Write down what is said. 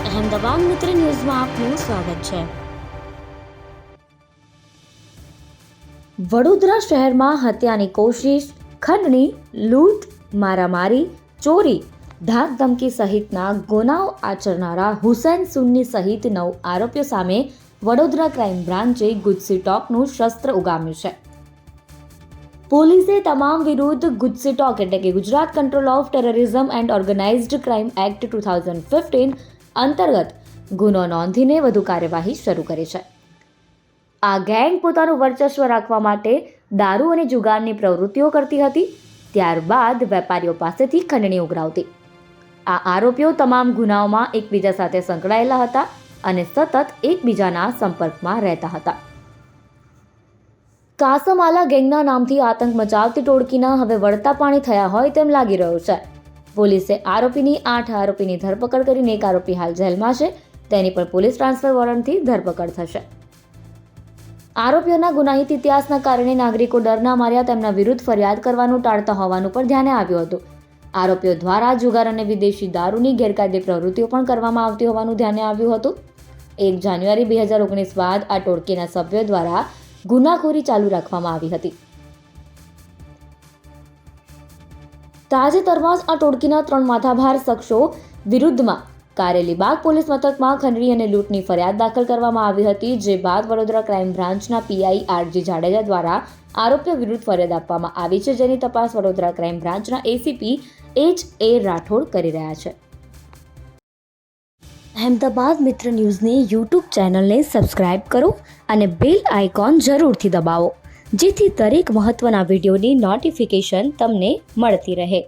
અહેમદાબાદ મિત્ર ન્યૂઝમાં આપનું સ્વાગત છે। વડોદરા શહેરમાં હત્યાની કોશિશ, ખંડણી, લૂંટ, મારામારી, ચોરી, ધાકધમકી સહિતના ગુનાઓ આચરનારા હુસૈન સુન્ની સહિત 9 આરોપીઓ સામે વડોદરા ક્રાઇમ બ્રાન્ચે ગુજસી ટોકનું શસ્ત્ર ઉગામ્યું છે। પોલીસે તમામ વિરુદ્ધ ગુજસી ટોક એટલે કે Gujarat control of terrorism and organised crime act 2015 અંતર્ગત ગુનો નોંધીને વધુ કાર્યવાહી શરૂ કરી છે। આ ગેંગ પોતાનું વર્ચસ્વ રાખવા માટે દારૂ અને જુગારની પ્રવૃત્તિઓ કરતી હતી, ત્યારબાદ વેપારીઓ પાસેથી ખંડણી ઉઘરાવતી। આ આરોપીઓ તમામ ગુનાઓમાં એકબીજા સાથે સંકળાયેલા હતા અને સતત એકબીજાના સંપર્કમાં રહેતા હતા। કાસમાલા ગેંગના નામથી આતંક મચાવતી ટોળકીના હવે વળતા પાણી થયા હોય તેમ લાગી રહ્યું છે। પોલીસે આરોપીની 8 આરોપીની ધરપકડ કરીને એક આરોપી હાલ જેલમાં છે, તેની પણ પોલીસ ટ્રાન્સફર વોરંટથી ધરપકડ થશે। આરોપીઓના ગુનાહિત ઇતિહાસના કારણે નાગરિકો ડરના માર્યા તેમના વિરુદ્ધ ફરિયાદ કરવાનું ટાળતા હોવાનું પણ ધ્યાને આવ્યું હતું। આરોપીઓ દ્વારા જુગાર અને વિદેશી દારૂની ગેરકાયદે પ્રવૃત્તિઓ પણ કરવામાં આવતી હોવાનું ધ્યાને આવ્યું હતું। 1 જાન્યુઆરી 2019 બાદ આ ટોળકીના સભ્યો દ્વારા ગુનાખોરી ચાલુ રાખવામાં આવી હતી। તાજેતરમાં જ આ ટોળકીના 3 માથાભાર શખ્સો વિરુદ્ધમાં કારેલીબાગ પોલીસ મથકમાં ખંડણી અને લૂંટની ફરિયાદ દાખલ કરવામાં આવી હતી, જે બાદ વડોદરા ક્રાઇમ બ્રાન્ચના પીઆઈ આરજી જાડેજા દ્વારા આરોપીઓ વિરુદ્ધ ફરિયાદ આપવામાં આવી છે, જેની તપાસ વડોદરા ક્રાઇમ બ્રાન્ચના એસીપી એચ.એ. રાઠોડ કરી રહ્યા છે। અહેમદાબાદ મિત્ર ન્યૂઝની યુટ્યુબ ચેનલને સબસ્ક્રાઇબ કરો અને બેલ આઇકોન જરૂરથી દબાવો, જેથી દરેક મહત્વના વિડીયોની નોટિફિકેશન તમને મળતી રહે।